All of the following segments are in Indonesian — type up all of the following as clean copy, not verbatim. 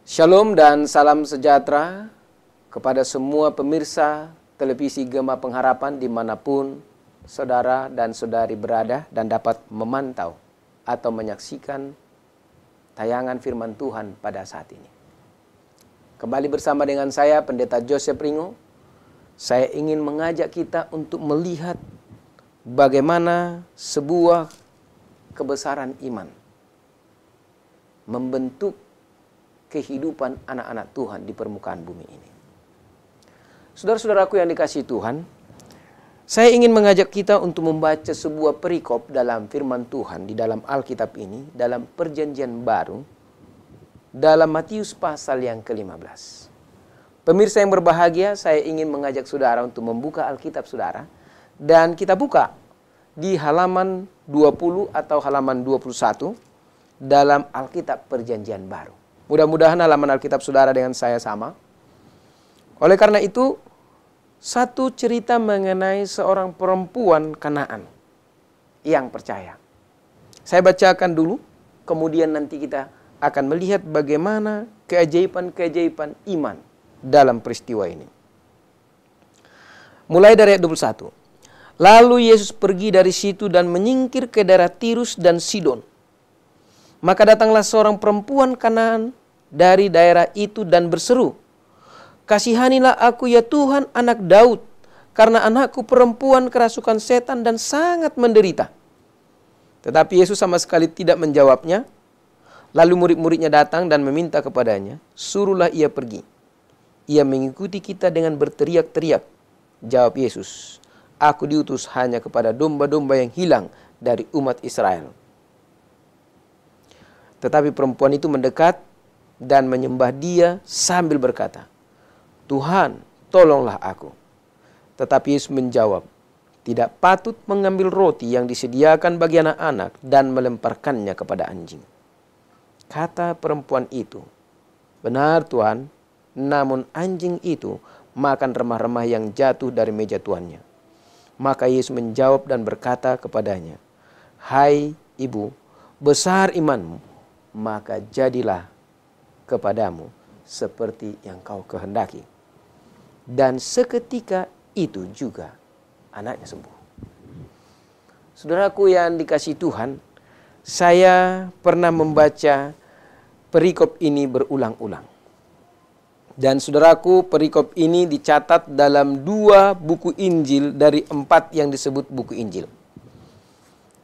Shalom dan salam sejahtera kepada semua pemirsa televisi Gema Pengharapan dimanapun saudara dan saudari berada dan dapat memantau atau menyaksikan tayangan firman Tuhan pada saat ini. Kembali bersama dengan saya, Pendeta Joseph Ringo. Saya ingin mengajak kita untuk melihat bagaimana sebuah kebesaran iman membentuk kehidupan anak-anak Tuhan di permukaan bumi ini. Saudara-saudaraku yang dikasihi Tuhan, saya ingin mengajak kita untuk membaca sebuah perikop dalam firman Tuhan di dalam Alkitab ini, dalam Perjanjian Baru, dalam Matius pasal yang ke-15. Pemirsa yang berbahagia, saya ingin mengajak saudara untuk membuka Alkitab saudara, dan kita buka di halaman 20 atau halaman 21 dalam Alkitab Perjanjian Baru. Mudah-mudahan halaman Alkitab saudara dengan saya sama. Oleh karena itu, satu cerita mengenai seorang perempuan Kanaan yang percaya. Saya bacakan dulu, kemudian nanti kita akan melihat bagaimana keajaiban-keajaiban iman dalam peristiwa ini. Mulai dari ayat 21. Lalu Yesus pergi dari situ dan menyingkir ke daerah Tirus dan Sidon. Maka datanglah seorang perempuan Kanaan dari daerah itu dan berseru, "Kasihanilah aku ya Tuhan, anak Daud, karena anakku perempuan kerasukan setan dan sangat menderita." Tetapi Yesus sama sekali tidak menjawabnya. Lalu murid-muridnya datang dan meminta kepadanya, "Suruhlah ia pergi." Ia mengikuti kita dengan berteriak-teriak. Jawab Yesus, "Aku diutus hanya kepada domba-domba yang hilang dari umat Israel." Tetapi perempuan itu mendekat dan menyembah dia sambil berkata, "Tuhan, tolonglah aku." Tetapi Yesus menjawab, "Tidak patut mengambil roti yang disediakan bagi anak-anak dan melemparkannya kepada anjing." Kata perempuan itu, "Benar Tuhan, namun anjing itu makan remah-remah yang jatuh dari meja tuannya." Maka Yesus menjawab dan berkata kepadanya, "Hai ibu, besar imanmu, maka jadilah kepadamu seperti yang kau kehendaki." Dan seketika itu juga anaknya sembuh. Saudaraku yang dikasihi Tuhan, saya pernah membaca perikop ini berulang-ulang. Dan saudaraku, perikop ini dicatat dalam 2 buku Injil dari 4 yang disebut buku Injil.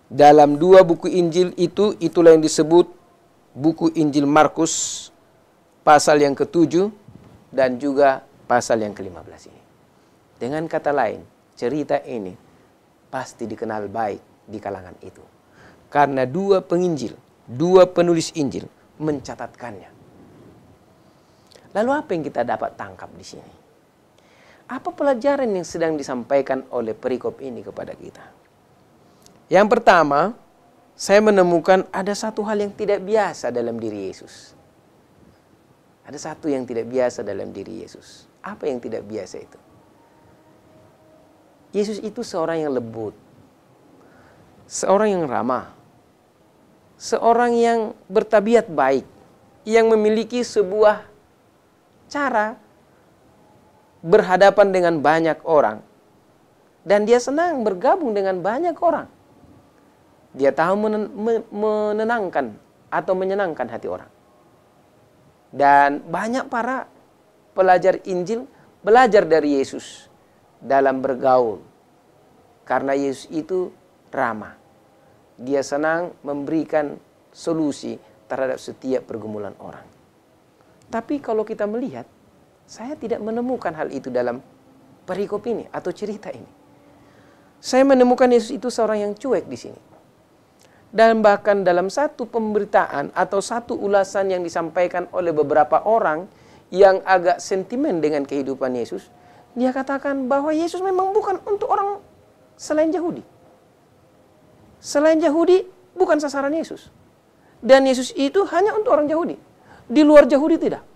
Dalam 2 buku Injil itulah yang disebut buku Injil Markus pasal yang ke-7 dan juga pasal yang ke-15 ini. Dengan kata lain, cerita ini pasti dikenal baik di kalangan itu. Karena 2 penginjil, 2 penulis Injil mencatatkannya. Lalu apa yang kita dapat tangkap di sini? Apa pelajaran yang sedang disampaikan oleh perikop ini kepada kita? Yang pertama, saya menemukan ada satu hal yang tidak biasa dalam diri Yesus. Ada satu yang tidak biasa dalam diri Yesus. Apa yang tidak biasa itu? Yesus itu seorang yang lembut, seorang yang ramah, seorang yang bertabiat baik, yang memiliki sebuah cara berhadapan dengan banyak orang. Dan dia senang bergabung dengan banyak orang. Dia tahu menenangkan atau menyenangkan hati orang. Dan banyak para pelajar Injil belajar dari Yesus dalam bergaul. Karena Yesus itu ramah. Dia senang memberikan solusi terhadap setiap pergumulan orang. Tapi kalau kita melihat, saya tidak menemukan hal itu dalam perikop ini atau cerita ini. Saya menemukan Yesus itu seorang yang cuek di sini. Dan bahkan dalam satu pemberitaan atau satu ulasan yang disampaikan oleh beberapa orang yang agak sentimen dengan kehidupan Yesus, dia katakan bahwa Yesus memang bukan untuk orang selain Yahudi. Selain Yahudi bukan sasaran Yesus. Dan Yesus itu hanya untuk orang Yahudi. Di luar Yahudi tidak.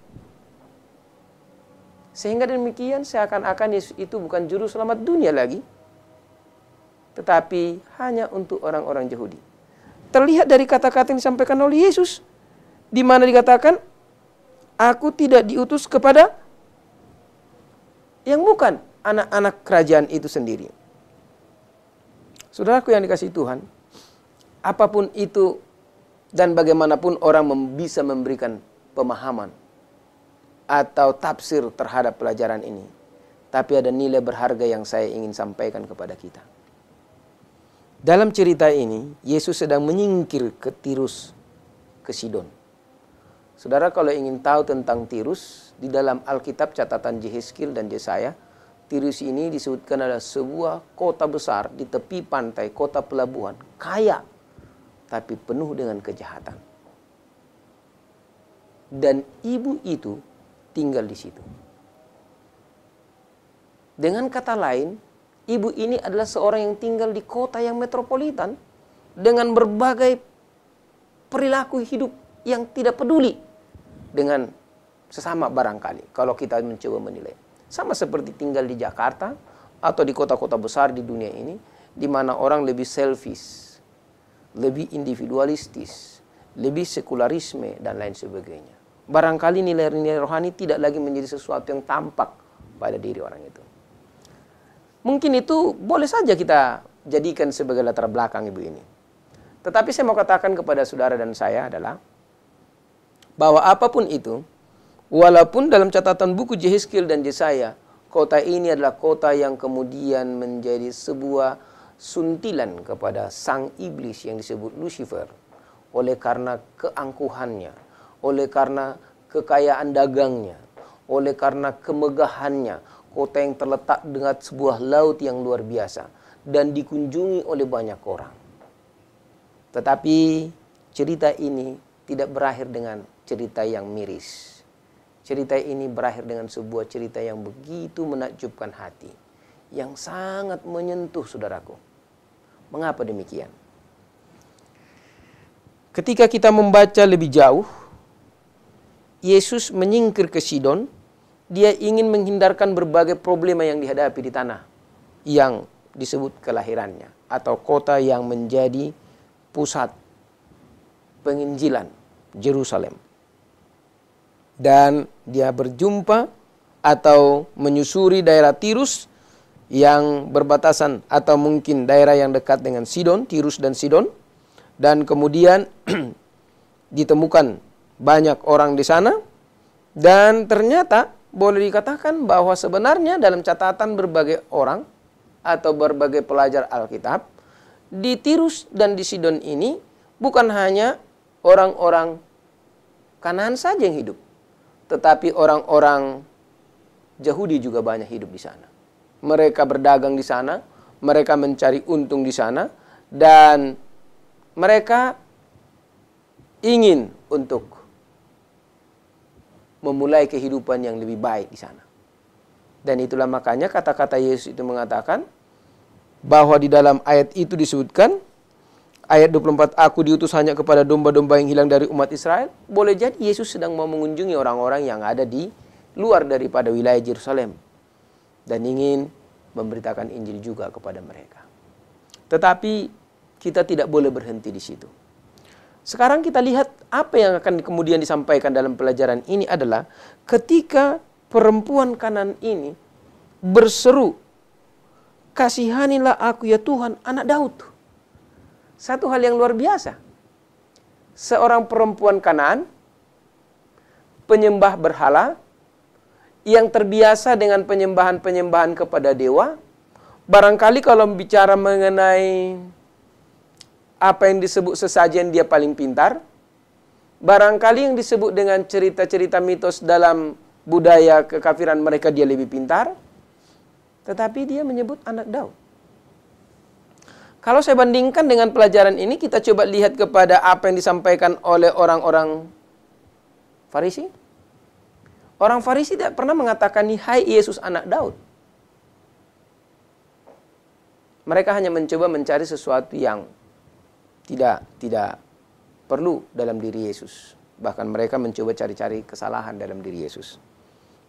Sehingga demikian seakan-akan Yesus itu bukan juru selamat dunia lagi, tetapi hanya untuk orang-orang Yahudi. Terlihat dari kata-kata yang disampaikan oleh Yesus, di mana dikatakan Aku tidak diutus kepada yang bukan anak-anak kerajaan itu sendiri. Saudaraku yang dikasihi Tuhan, apapun itu dan bagaimanapun orang bisa memberikan pemahaman atau tafsir terhadap pelajaran ini, tapi ada nilai berharga yang saya ingin sampaikan kepada kita. Dalam cerita ini, Yesus sedang menyingkir ke Tirus, ke Sidon. Saudara, kalau ingin tahu tentang Tirus, di dalam Alkitab catatan Yehezkiel dan Yesaya, Tirus ini disebutkan adalah sebuah kota besar di tepi pantai, kota pelabuhan, kaya, tapi penuh dengan kejahatan. Dan ibu itu tinggal di situ. Dengan kata lain, ibu ini adalah seorang yang tinggal di kota yang metropolitan dengan berbagai perilaku hidup yang tidak peduli dengan sesama barangkali. Kalau kita mencoba menilai. Sama seperti tinggal di Jakarta atau di kota-kota besar di dunia ini, di mana orang lebih selfish, lebih individualistis, lebih sekularisme, dan lain sebagainya. Barangkali nilai-nilai rohani tidak lagi menjadi sesuatu yang tampak pada diri orang itu. Mungkin itu boleh saja kita jadikan sebagai latar belakang ibu ini. Tetapi saya mau katakan kepada saudara dan saya adalah bahwa apapun itu, walaupun dalam catatan buku Yehezkiel dan Yesaya, kota ini adalah kota yang kemudian menjadi sebuah suntilan kepada sang iblis yang disebut Lucifer, oleh karena keangkuhannya, oleh karena kekayaan dagangnya, oleh karena kemegahannya. Kota yang terletak dengan sebuah laut yang luar biasa dan dikunjungi oleh banyak orang. Tetapi cerita ini tidak berakhir dengan cerita yang miris. Cerita ini berakhir dengan sebuah cerita yang begitu menakjubkan hati, yang sangat menyentuh saudaraku. Mengapa demikian? Ketika kita membaca lebih jauh, Yesus menyingkir ke Sidon. Dia ingin menghindarkan berbagai problema yang dihadapi di tanah yang disebut kelahirannya, atau kota yang menjadi pusat penginjilan, Yerusalem. Dan dia berjumpa atau menyusuri daerah Tirus yang berbatasan atau mungkin daerah yang dekat dengan Sidon, Tirus dan Sidon. Dan kemudian ditemukan banyak orang di sana. Dan ternyata boleh dikatakan bahwa sebenarnya dalam catatan berbagai orang atau berbagai pelajar Alkitab, di Tirus dan di Sidon ini bukan hanya orang-orang Kanaan saja yang hidup, tetapi orang-orang Yahudi juga banyak hidup di sana. Mereka berdagang di sana, mereka mencari untung di sana, dan mereka ingin untuk memulai kehidupan yang lebih baik di sana. Dan itulah makanya kata-kata Yesus itu mengatakan bahwa di dalam ayat itu disebutkan, ayat 24, aku diutus hanya kepada domba-domba yang hilang dari umat Israel. Boleh jadi Yesus sedang mau mengunjungi orang-orang yang ada di luar daripada wilayah Yerusalem dan ingin memberitakan Injil juga kepada mereka. Tetapi kita tidak boleh berhenti di situ. Sekarang kita lihat apa yang akan kemudian disampaikan dalam pelajaran ini adalah ketika perempuan Kanaan ini berseru, kasihanilah aku ya Tuhan, anak Daud. Satu hal yang luar biasa. Seorang perempuan Kanaan, penyembah berhala, yang terbiasa dengan penyembahan-penyembahan kepada dewa. Barangkali kalau bicara mengenai apa yang disebut sesajen, dia paling pintar. Barangkali yang disebut dengan cerita-cerita mitos dalam budaya kekafiran mereka, dia lebih pintar. Tetapi dia menyebut anak Daud. Kalau saya bandingkan dengan pelajaran ini, kita coba lihat kepada apa yang disampaikan oleh orang-orang Farisi. Orang Farisi tidak pernah mengatakan, hai Yesus anak Daud. Mereka hanya mencoba mencari sesuatu yang tidak perlu dalam diri Yesus. Bahkan mereka mencoba cari-cari kesalahan dalam diri Yesus.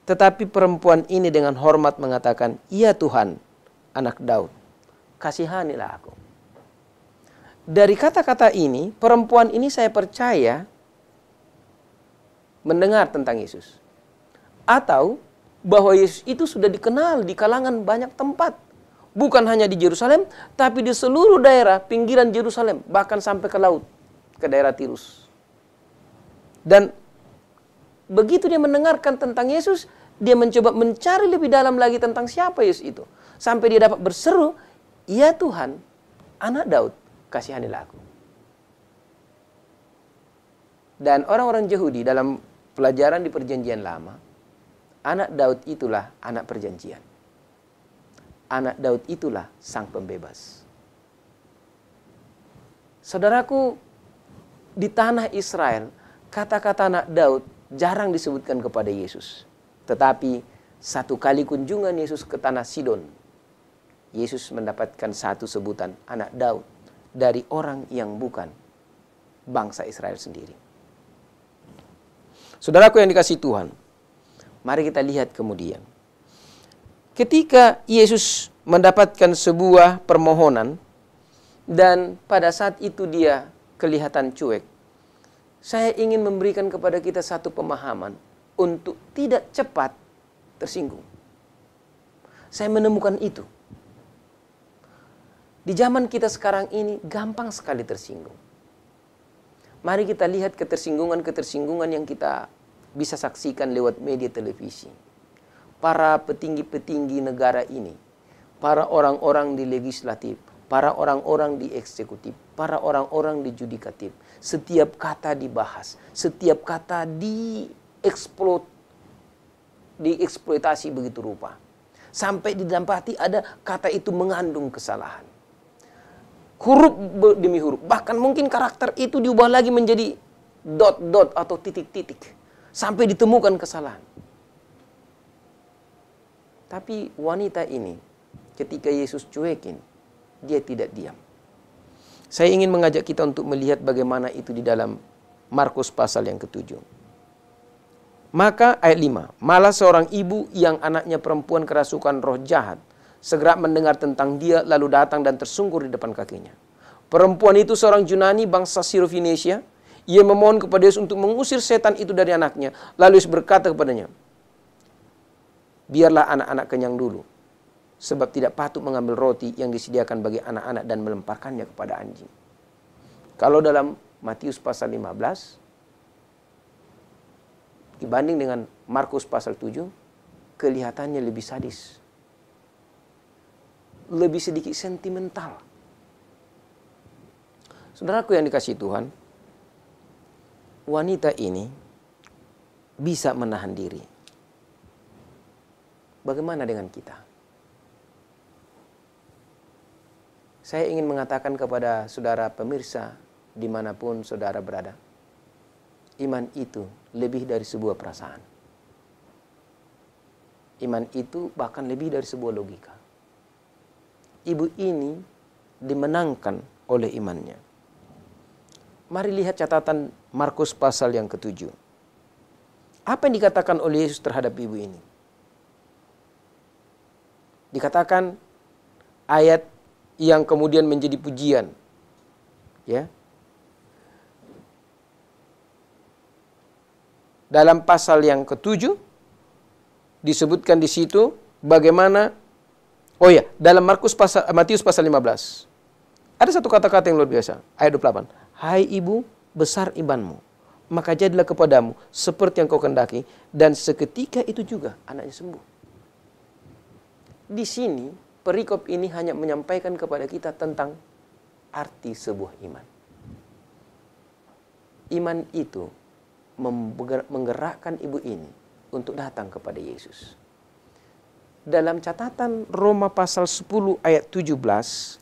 Tetapi perempuan ini dengan hormat mengatakan, iya Tuhan, anak Daud, kasihanilah aku. Dari kata-kata ini, perempuan ini saya percaya mendengar tentang Yesus. Atau bahwa Yesus itu sudah dikenal di kalangan banyak tempat. Bukan hanya di Yerusalem, tapi di seluruh daerah pinggiran Yerusalem, bahkan sampai ke laut, ke daerah Tirus. Dan begitu dia mendengarkan tentang Yesus, dia mencoba mencari lebih dalam lagi tentang siapa Yesus itu. Sampai dia dapat berseru, "Ya Tuhan, Anak Daud, kasihanilah aku." Dan orang-orang Yahudi dalam pelajaran di Perjanjian Lama, Anak Daud itulah anak perjanjian. Anak Daud itulah sang pembebas. Saudaraku, di tanah Israel, kata-kata anak Daud jarang disebutkan kepada Yesus. Tetapi satu kali kunjungan Yesus ke tanah Sidon, Yesus mendapatkan satu sebutan anak Daud dari orang yang bukan bangsa Israel sendiri. Saudaraku yang dikasihi Tuhan, mari kita lihat kemudian. Ketika Yesus mendapatkan sebuah permohonan dan pada saat itu dia kelihatan cuek, saya ingin memberikan kepada kita satu pemahaman untuk tidak cepat tersinggung. Saya menemukan itu. Di zaman kita sekarang ini gampang sekali tersinggung. Mari kita lihat ketersinggungan-ketersinggungan yang kita bisa saksikan lewat media televisi. Para petinggi-petinggi negara ini, para orang-orang di legislatif, para orang-orang di eksekutif, para orang-orang di judikatif, setiap kata dibahas, setiap kata dieksploitasi begitu rupa. Sampai didampati ada kata itu mengandung kesalahan. Huruf demi huruf, bahkan mungkin karakter itu diubah lagi menjadi dot-dot atau titik-titik. Sampai ditemukan kesalahan. Tapi wanita ini, ketika Yesus cuekin, dia tidak diam. Saya ingin mengajak kita untuk melihat bagaimana itu di dalam Markus pasal yang ke-7. Maka ayat 5, malah seorang ibu yang anaknya perempuan kerasukan roh jahat, segera mendengar tentang dia, lalu datang dan tersungkur di depan kakinya. Perempuan itu seorang Yunani bangsa Sirofenesia. Ia memohon kepada Yesus untuk mengusir setan itu dari anaknya. Lalu Yesus berkata kepadanya, "Biarlah anak-anak kenyang dulu, sebab tidak patut mengambil roti yang disediakan bagi anak-anak dan melemparkannya kepada anjing." Kalau dalam Matius pasal 15, dibanding dengan Markus pasal 7, kelihatannya lebih sadis. Lebih sedikit sentimental. Saudaraku yang dikasihi Tuhan, wanita ini bisa menahan diri. Bagaimana dengan kita? Saya ingin mengatakan kepada saudara pemirsa dimanapun saudara berada, iman itu lebih dari sebuah perasaan. Iman itu bahkan lebih dari sebuah logika. Ibu ini dimenangkan oleh imannya. Mari lihat catatan Markus pasal yang ke-7. Apa yang dikatakan oleh Yesus terhadap ibu ini? Dikatakan ayat yang kemudian menjadi pujian. Ya. Dalam pasal yang ke-7 disebutkan di situ bagaimana dalam Matius pasal 15. Ada satu kata-kata yang luar biasa, ayat 28. "Hai ibu, besar imanmu, maka jadilah kepadamu seperti yang kau kehendaki, dan seketika itu juga anaknya sembuh." Di sini perikop ini hanya menyampaikan kepada kita tentang arti sebuah iman. Iman itu menggerakkan ibu ini untuk datang kepada Yesus. Dalam catatan Roma pasal 10 ayat 17,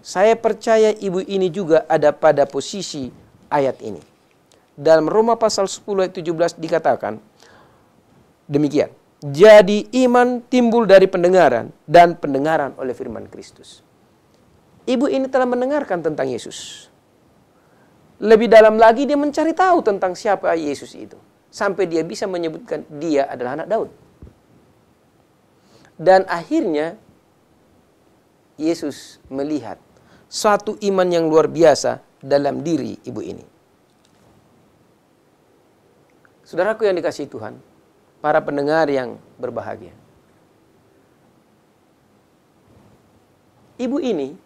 saya percaya ibu ini juga ada pada posisi ayat ini. Dalam Roma pasal 10 ayat 17 dikatakan demikian. Jadi iman timbul dari pendengaran, dan pendengaran oleh firman Kristus. Ibu ini telah mendengarkan tentang Yesus. Lebih dalam lagi dia mencari tahu tentang siapa Yesus itu. Sampai dia bisa menyebutkan dia adalah anak Daud. Dan akhirnya Yesus melihat suatu iman yang luar biasa dalam diri ibu ini. Saudaraku yang dikasihi Tuhan, para pendengar yang berbahagia. Ibu ini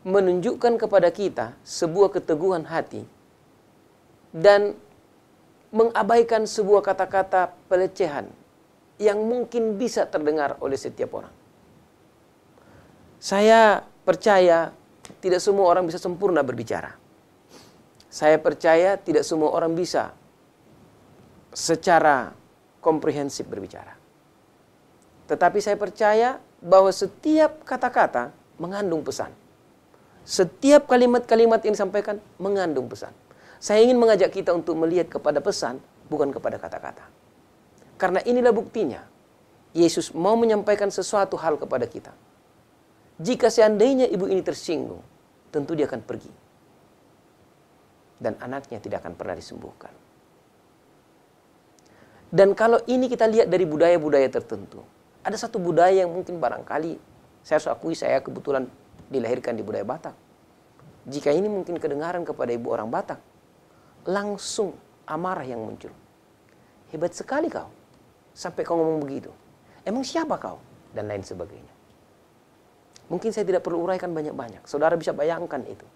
menunjukkan kepada kita sebuah keteguhan hati dan mengabaikan sebuah kata-kata pelecehan yang mungkin bisa terdengar oleh setiap orang. Saya percaya tidak semua orang bisa sempurna berbicara. Saya percaya tidak semua orang bisa secara komprehensif berbicara. Tetapi saya percaya bahwa setiap kata-kata mengandung pesan. Setiap kalimat-kalimat yang disampaikan mengandung pesan. Saya ingin mengajak kita untuk melihat kepada pesan, bukan kepada kata-kata. Karena inilah buktinya. Yesus mau menyampaikan sesuatu hal kepada kita. Jika seandainya ibu ini tersinggung, tentu dia akan pergi. Dan anaknya tidak akan pernah disembuhkan. Dan kalau ini kita lihat dari budaya-budaya tertentu. Ada satu budaya yang mungkin barangkali, saya harus akui saya kebetulan dilahirkan di budaya Batak. Jika ini mungkin kedengaran kepada ibu orang Batak, langsung amarah yang muncul. Hebat sekali kau, sampai kau ngomong begitu. Emang siapa kau? Dan lain sebagainya. Mungkin saya tidak perlu uraikan banyak-banyak. Saudara bisa bayangkan itu.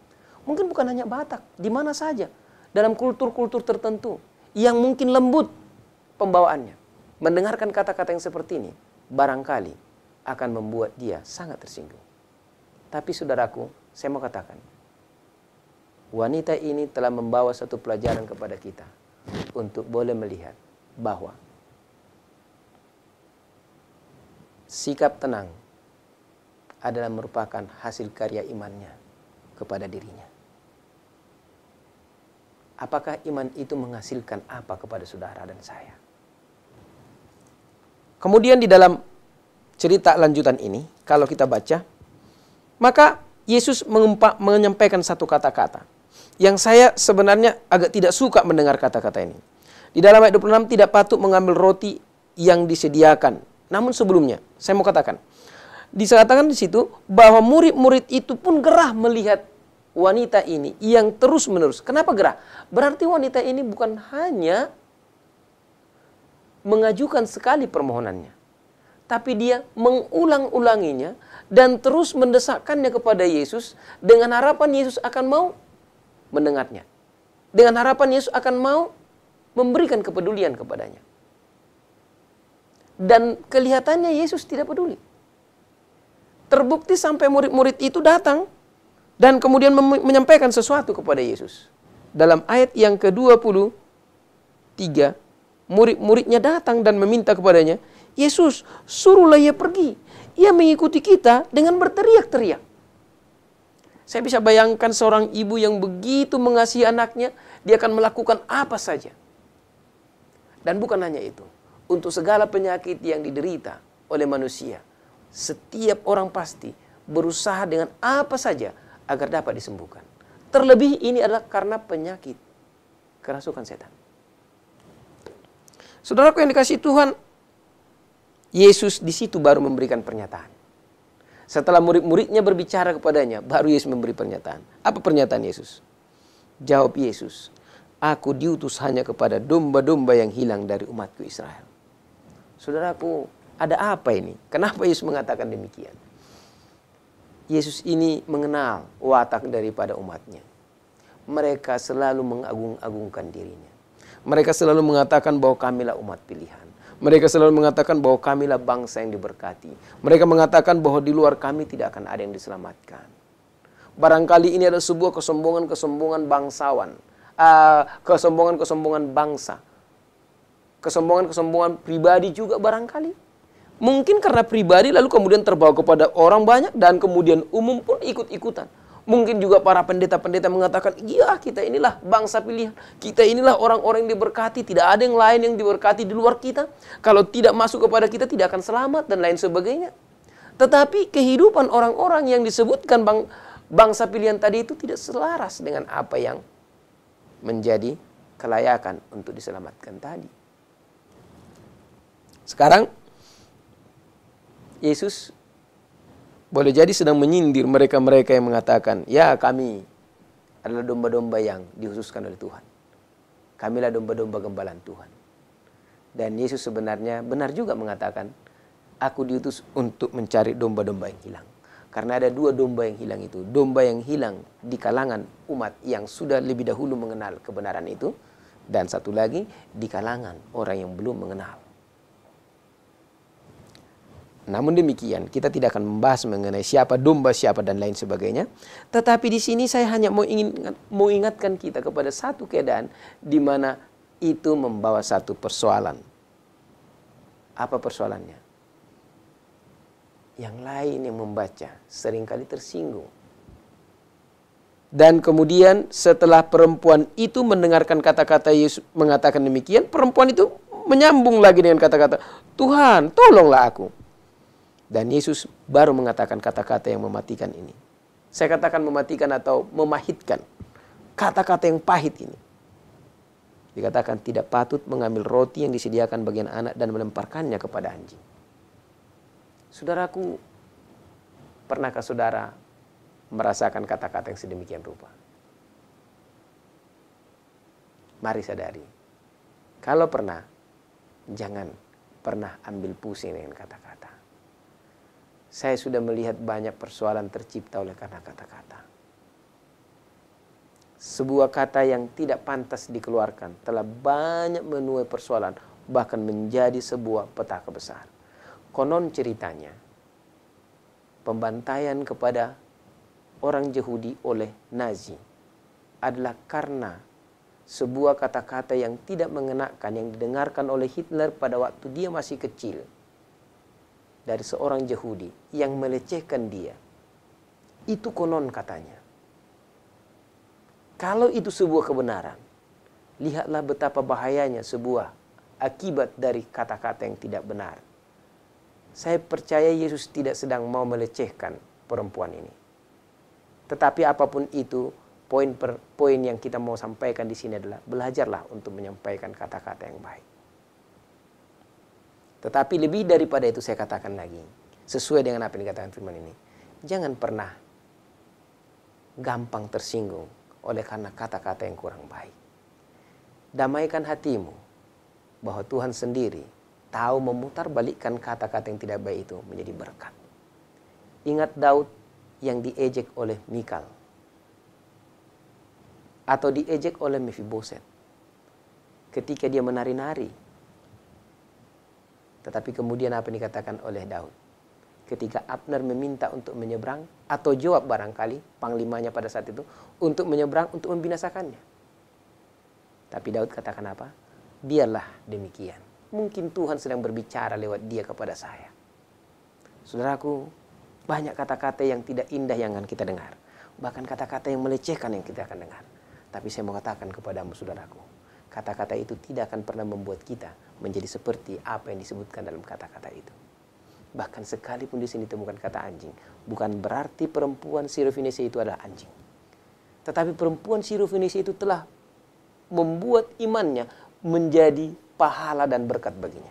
Mungkin bukan hanya Batak, di mana saja. Dalam kultur-kultur tertentu, yang mungkin lembut pembawaannya. Mendengarkan kata-kata yang seperti ini, barangkali akan membuat dia sangat tersinggung. Tapi saudaraku, saya mau katakan, wanita ini telah membawa satu pelajaran kepada kita untuk boleh melihat bahwa sikap tenang adalah merupakan hasil karya imannya kepada dirinya. Apakah iman itu menghasilkan apa kepada saudara dan saya? Kemudian di dalam cerita lanjutan ini, kalau kita baca, maka Yesus menyampaikan satu kata-kata yang saya sebenarnya agak tidak suka mendengar kata-kata ini. Di dalam ayat 26, tidak patut mengambil roti yang disediakan. Namun sebelumnya, saya mau katakan, disatakan di situ bahwa murid-murid itu pun gerah melihat wanita ini yang terus-menerus. Kenapa gerah? Berarti wanita ini bukan hanya mengajukan sekali permohonannya, tapi dia mengulang-ulanginya dan terus mendesakkannya kepada Yesus dengan harapan Yesus akan mau mendengarnya. Dengan harapan Yesus akan mau memberikan kepedulian kepadanya. Dan kelihatannya Yesus tidak peduli. Terbukti sampai murid-murid itu datang dan kemudian menyampaikan sesuatu kepada Yesus. Dalam ayat yang ke-23, murid-muridnya datang dan meminta kepadanya, Yesus, suruhlah ia pergi. Ia mengikuti kita dengan berteriak-teriak. Saya bisa bayangkan seorang ibu yang begitu mengasihi anaknya, dia akan melakukan apa saja. Dan bukan hanya itu. Untuk segala penyakit yang diderita oleh manusia, setiap orang pasti berusaha dengan apa saja agar dapat disembuhkan. Terlebih ini adalah karena penyakit kerasukan setan. Saudaraku yang dikasihi Tuhan, Yesus di situ baru memberikan pernyataan. Setelah murid-muridnya berbicara kepadanya, baru Yesus memberi pernyataan. Apa pernyataan Yesus? Jawab Yesus, aku diutus hanya kepada domba-domba yang hilang dari umatku Israel. Saudaraku, ada apa ini? Kenapa Yesus mengatakan demikian? Yesus ini mengenal watak daripada umatnya. Mereka selalu mengagung-agungkan dirinya. Mereka selalu mengatakan bahwa kamilah umat pilihan. Mereka selalu mengatakan bahwa kamilah bangsa yang diberkati. Mereka mengatakan bahwa di luar kami tidak akan ada yang diselamatkan. Barangkali ini adalah sebuah kesombongan-kesombongan bangsawan. Kesombongan-kesombongan bangsa. Kesombongan-kesombongan pribadi juga barangkali. Mungkin karena pribadi lalu kemudian terbawa kepada orang banyak dan kemudian umum pun ikut-ikutan. Mungkin juga para pendeta-pendeta mengatakan, iya kita inilah bangsa pilihan. Kita inilah orang-orang yang diberkati. Tidak ada yang lain yang diberkati di luar kita. Kalau tidak masuk kepada kita tidak akan selamat dan lain sebagainya. Tetapi kehidupan orang-orang yang disebutkan bangsa pilihan tadi itu tidak selaras dengan apa yang menjadi kelayakan untuk diselamatkan tadi. Sekarang Yesus boleh jadi sedang menyindir mereka-mereka yang mengatakan, ya kami adalah domba-domba yang dikhususkan oleh Tuhan. Kamilah domba-domba gembalaan Tuhan. Dan Yesus sebenarnya benar juga mengatakan, aku diutus untuk mencari domba-domba yang hilang. Karena ada dua domba yang hilang itu. Domba yang hilang di kalangan umat yang sudah lebih dahulu mengenal kebenaran itu. Dan satu lagi di kalangan orang yang belum mengenal. Namun demikian, kita tidak akan membahas mengenai siapa domba, siapa dan lain sebagainya. Tetapi di sini saya hanya mau ingatkan kita kepada satu keadaan di mana itu membawa satu persoalan. Apa persoalannya? Yang lain yang membaca seringkali tersinggung. Dan kemudian setelah perempuan itu mendengarkan kata-kata Yesus mengatakan demikian, perempuan itu menyambung lagi dengan kata-kata, Tuhan, tolonglah aku. Dan Yesus baru mengatakan kata-kata yang mematikan ini. Saya katakan mematikan atau memahitkan. Kata-kata yang pahit ini. Dikatakan tidak patut mengambil roti yang disediakan bagian anak dan melemparkannya kepada anjing. Saudaraku, pernahkah saudara merasakan kata-kata yang sedemikian rupa? Mari sadari, kalau pernah, jangan pernah ambil pusing dengan kata-kata. Saya sudah melihat banyak persoalan tercipta oleh karena kata-kata. Sebuah kata yang tidak pantas dikeluarkan telah banyak menuai persoalan, bahkan menjadi sebuah petaka besar. Konon ceritanya, pembantaian kepada orang Yahudi oleh Nazi adalah karena sebuah kata-kata yang tidak mengenakan yang didengarkan oleh Hitler pada waktu dia masih kecil dari seorang Yahudi yang melecehkan dia. Itu konon katanya. Kalau itu sebuah kebenaran, lihatlah betapa bahayanya sebuah akibat dari kata-kata yang tidak benar. Saya percaya Yesus tidak sedang mau melecehkan perempuan ini. Tetapi apapun itu, poin yang kita mau sampaikan di sini adalah belajarlah untuk menyampaikan kata-kata yang baik. Tetapi lebih daripada itu saya katakan lagi, sesuai dengan apa yang dikatakan firman ini, jangan pernah gampang tersinggung oleh karena kata-kata yang kurang baik. Damaikan hatimu bahwa Tuhan sendiri tahu memutarbalikkan kata-kata yang tidak baik itu menjadi berkat. Ingat Daud yang diejek oleh Mikal atau diejek oleh Mephiboset ketika dia menari-nari. Tetapi kemudian apa yang dikatakan oleh Daud? Ketika Abner meminta untuk menyeberang, atau Joab barangkali, panglimanya pada saat itu, untuk menyeberang, untuk membinasakannya. Tapi Daud katakan apa? Biarlah demikian. Mungkin Tuhan sedang berbicara lewat dia kepada saya. Saudaraku, banyak kata-kata yang tidak indah yang akan kita dengar. Bahkan kata-kata yang melecehkan yang kita akan dengar. Tapi saya mau katakan kepadamu saudaraku, kata-kata itu tidak akan pernah membuat kita menjadi seperti apa yang disebutkan dalam kata-kata itu. Bahkan sekalipun di sini ditemukan kata anjing, bukan berarti perempuan Sirofenisia itu adalah anjing. Tetapi perempuan Sirofenisia itu telah membuat imannya menjadi pahala dan berkat baginya.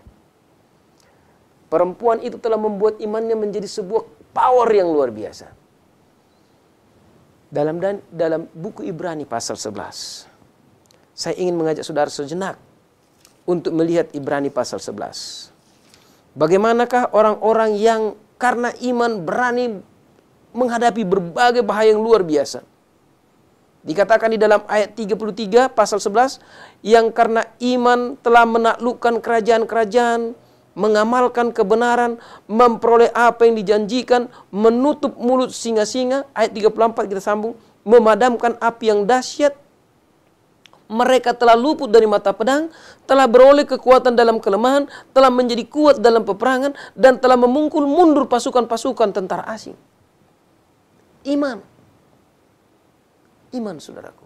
Perempuan itu telah membuat imannya menjadi sebuah power yang luar biasa. Dalam buku Ibrani pasal 11, saya ingin mengajak saudara sejenak untuk melihat Ibrani pasal 11. Bagaimanakah orang-orang yang karena iman berani menghadapi berbagai bahaya yang luar biasa. Dikatakan di dalam ayat 33 pasal 11, yang karena iman telah menaklukkan kerajaan-kerajaan, mengamalkan kebenaran, memperoleh apa yang dijanjikan, menutup mulut singa-singa. Ayat 34 kita sambung, memadamkan api yang dahsyat. Mereka telah luput dari mata pedang, telah beroleh kekuatan dalam kelemahan, telah menjadi kuat dalam peperangan, dan telah memungkul mundur pasukan-pasukan tentara asing. Iman. Iman, saudaraku.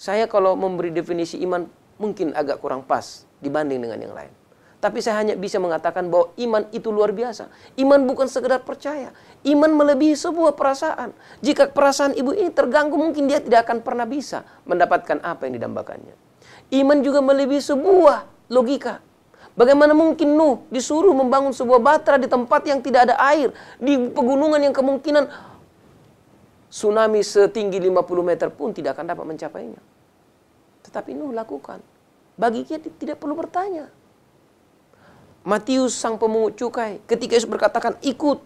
Saya kalau memberi definisi iman mungkin agak kurang pas dibanding dengan yang lain. Tapi saya hanya bisa mengatakan bahwa iman itu luar biasa. Iman bukan sekedar percaya. Iman melebihi sebuah perasaan. Jika perasaan ibu ini terganggu, mungkin dia tidak akan pernah bisa mendapatkan apa yang didambakannya. Iman juga melebihi sebuah logika. Bagaimana mungkin Nuh disuruh membangun sebuah batra di tempat yang tidak ada air, di pegunungan yang kemungkinan tsunami setinggi 50 meter pun tidak akan dapat mencapainya. Tetapi Nuh lakukan. Bagi dia tidak perlu bertanya. Matius sang pemungut cukai, ketika Yesus berkatakan ikut,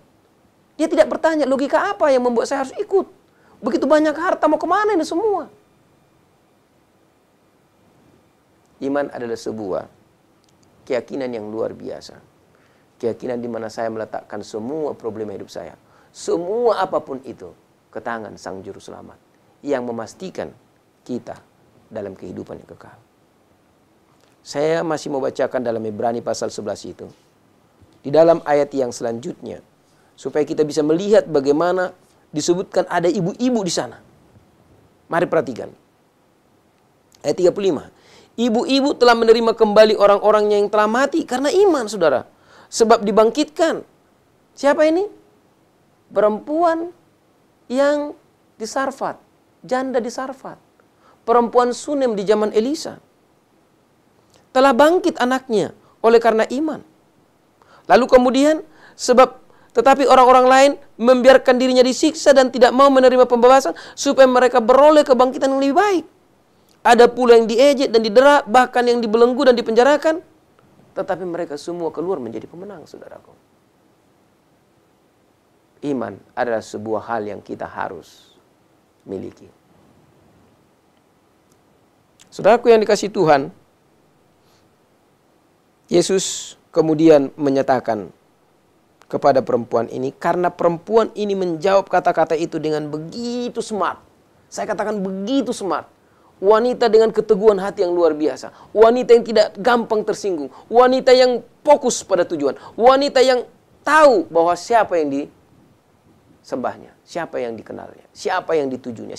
dia tidak bertanya logika apa yang membuat saya harus ikut. Begitu banyak harta, mau kemana ini semua? Iman adalah sebuah keyakinan yang luar biasa. Keyakinan di mana saya meletakkan semua problema hidup saya, semua apapun itu, ke tangan Sang Juru Selamat yang memastikan kita dalam kehidupan yang kekal. Saya masih mau bacakan dalam Ibrani pasal 11 itu. Di dalam ayat yang selanjutnya, supaya kita bisa melihat bagaimana disebutkan ada ibu-ibu di sana. Mari perhatikan. Ayat 35. Ibu-ibu telah menerima kembali orang-orangnya yang telah mati karena iman, saudara. Sebab dibangkitkan. Siapa ini? Perempuan yang di Sarfat. Janda di Sarfat. Perempuan Sunem di zaman Elisa. Telah bangkit anaknya oleh karena iman. Lalu kemudian tetapi orang-orang lain membiarkan dirinya disiksa dan tidak mau menerima pembebasan supaya mereka beroleh kebangkitan yang lebih baik. Ada pula yang diejek dan didera, bahkan yang dibelenggu dan dipenjarakan. Tetapi mereka semua keluar menjadi pemenang, saudaraku. Iman adalah sebuah hal yang kita harus miliki. Saudaraku yang dikasihi Tuhan, Yesus kemudian menyatakan kepada perempuan ini, karena perempuan ini menjawab kata-kata itu dengan begitu smart. Saya katakan begitu smart. Wanita dengan keteguhan hati yang luar biasa. Wanita yang tidak gampang tersinggung. Wanita yang fokus pada tujuan. Wanita yang tahu bahwa siapa yang disembahnya, siapa yang dikenalnya, siapa yang ditujunya,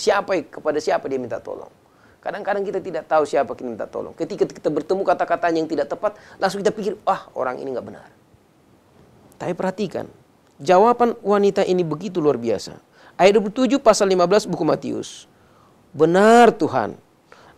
kepada siapa dia minta tolong. Kadang-kadang kita tidak tahu siapa kita minta tolong. Ketika kita bertemu kata-katanya yang tidak tepat, langsung kita pikir, orang ini nggak benar. Tapi perhatikan, jawaban wanita ini begitu luar biasa. Ayat 27 pasal 15 buku Matius. Benar Tuhan,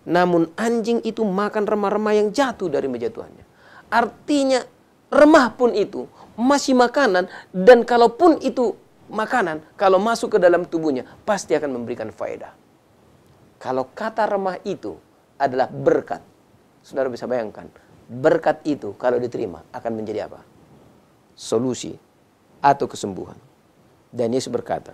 namun anjing itu makan remah-remah yang jatuh dari meja tuannya. Artinya remah pun itu masih makanan, dan kalaupun itu makanan, kalau masuk ke dalam tubuhnya pasti akan memberikan faedah. Kalau kata remah itu adalah berkat, saudara bisa bayangkan, berkat itu kalau diterima akan menjadi apa? Solusi atau kesembuhan. Dan Yesus berkata,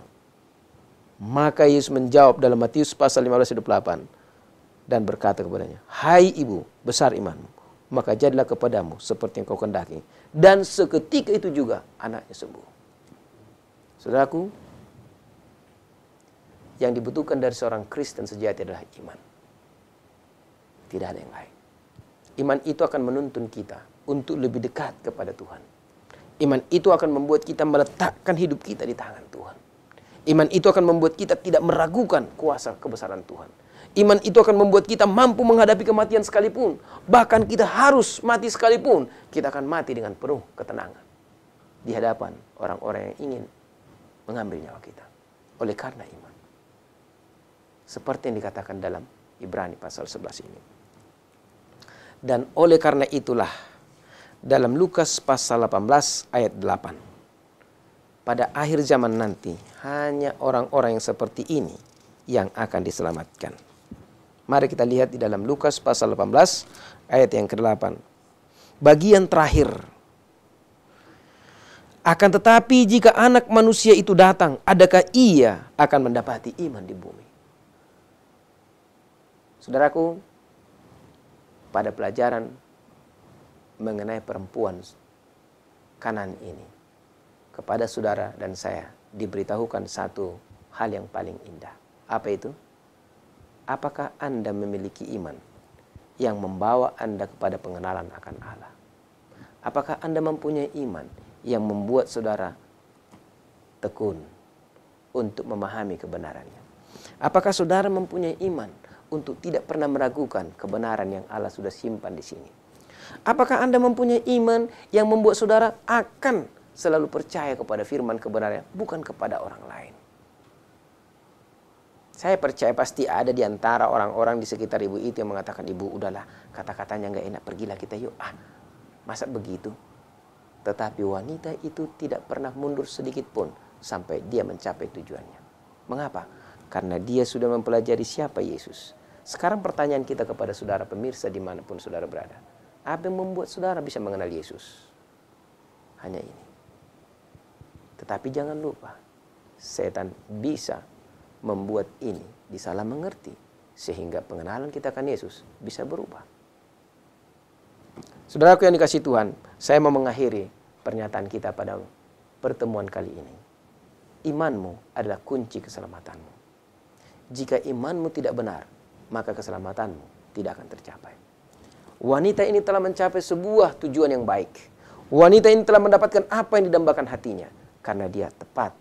maka Yesus menjawab dalam Matius pasal 15 ayat 8 dan berkata kepadanya, hai ibu, besar imanmu, maka jadilah kepadamu seperti yang kau kehendaki. Dan seketika itu juga anaknya sembuh. Saudaraku, yang dibutuhkan dari seorang Kristen sejati adalah iman. Tidak ada yang lain. Iman itu akan menuntun kita untuk lebih dekat kepada Tuhan. Iman itu akan membuat kita meletakkan hidup kita di tangan Tuhan. Iman itu akan membuat kita tidak meragukan kuasa kebesaran Tuhan. Iman itu akan membuat kita mampu menghadapi kematian sekalipun. Bahkan kita harus mati sekalipun, kita akan mati dengan penuh ketenangan di hadapan orang-orang yang ingin mengambil nyawa kita. Oleh karena iman. Seperti yang dikatakan dalam Ibrani pasal 11 ini. Dan oleh karena itulah dalam Lukas pasal 18 ayat 8. Pada akhir zaman nanti hanya orang-orang yang seperti ini yang akan diselamatkan. Mari kita lihat di dalam Lukas pasal 18 ayat yang ke-8. Bagian terakhir. Akan tetapi jika anak manusia itu datang, adakah ia akan mendapati iman di bumi? Saudaraku, pada pelajaran mengenai perempuan Kanan ini, kepada saudara dan saya diberitahukan satu hal yang paling indah. Apa itu? Apakah Anda memiliki iman yang membawa Anda kepada pengenalan akan Allah? Apakah Anda mempunyai iman yang membuat saudara tekun untuk memahami kebenarannya? Apakah saudara mempunyai iman untuk tidak pernah meragukan kebenaran yang Allah sudah simpan di sini? Apakah Anda mempunyai iman yang membuat saudara akan selalu percaya kepada firman kebenaran, bukan kepada orang lain? Saya percaya pasti ada di antara orang-orang di sekitar ibu itu yang mengatakan, ibu udahlah, kata-katanya nggak enak, pergilah kita yuk. Masa begitu? Tetapi wanita itu tidak pernah mundur sedikit pun sampai dia mencapai tujuannya. Mengapa? Karena dia sudah mempelajari siapa Yesus. Sekarang pertanyaan kita kepada saudara pemirsa dimanapun saudara berada. Apa yang membuat saudara bisa mengenal Yesus? Hanya ini. Tetapi jangan lupa, setan bisa membuat ini disalah mengerti. Sehingga pengenalan kita akan Yesus bisa berubah. Saudaraku yang dikasihi Tuhan, saya mau mengakhiri pernyataan kita pada pertemuan kali ini. Imanmu adalah kunci keselamatanmu. Jika imanmu tidak benar, maka keselamatanmu tidak akan tercapai. Wanita ini telah mencapai sebuah tujuan yang baik. Wanita ini telah mendapatkan apa yang didambakan hatinya karena dia tepat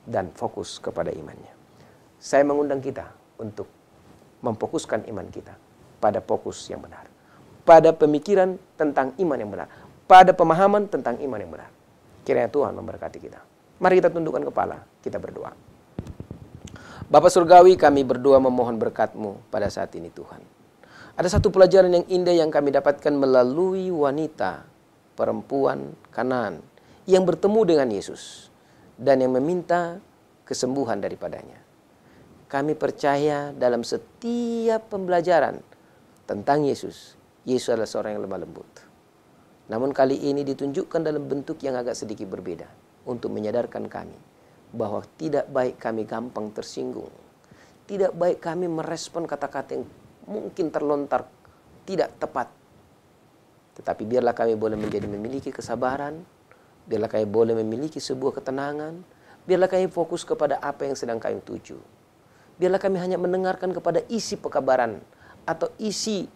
dan fokus kepada imannya. Saya mengundang kita untuk memfokuskan iman kita pada fokus yang benar, pada pemikiran tentang iman yang benar, pada pemahaman tentang iman yang benar. Kiranya Tuhan memberkati kita. Mari kita tundukkan kepala, kita berdoa. Bapa Surgawi, kami berdoa memohon berkat-Mu pada saat ini Tuhan. Ada satu pelajaran yang indah yang kami dapatkan melalui wanita, perempuan Kanaan yang bertemu dengan Yesus dan yang meminta kesembuhan daripadanya. Kami percaya dalam setiap pembelajaran tentang Yesus, Yesus adalah seorang yang lemah lembut. Namun kali ini ditunjukkan dalam bentuk yang agak sedikit berbeda untuk menyadarkan kami bahwa tidak baik kami gampang tersinggung. Tidak baik kami merespon kata-kata yang mungkin terlontar tidak tepat. Tetapi biarlah kami boleh memiliki kesabaran, biarlah kami boleh memiliki sebuah ketenangan, biarlah kami fokus kepada apa yang sedang kami tuju. Biarlah kami hanya mendengarkan kepada isi pekabaran atau isi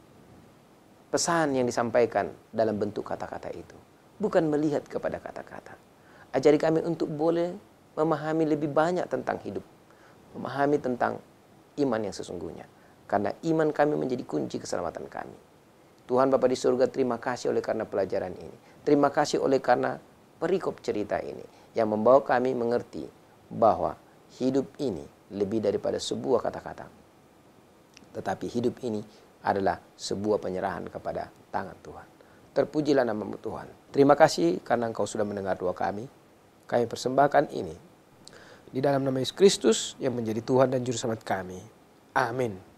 pesan yang disampaikan dalam bentuk kata-kata itu. Bukan melihat kepada kata-kata. Ajari kami untuk boleh memahami lebih banyak tentang hidup. Memahami tentang iman yang sesungguhnya. Karena iman kami menjadi kunci keselamatan kami. Tuhan Bapa di surga, terima kasih oleh karena pelajaran ini. Terima kasih oleh karena perikop cerita ini. Yang membawa kami mengerti bahwa hidup ini lebih daripada sebuah kata-kata. Tetapi hidup ini adalah sebuah penyerahan kepada tangan Tuhan. Terpujilah nama-Mu Tuhan. Terima kasih karena Engkau sudah mendengar doa kami. Kami persembahkan ini di dalam nama Yesus Kristus yang menjadi Tuhan dan Juru Selamat kami. Amin.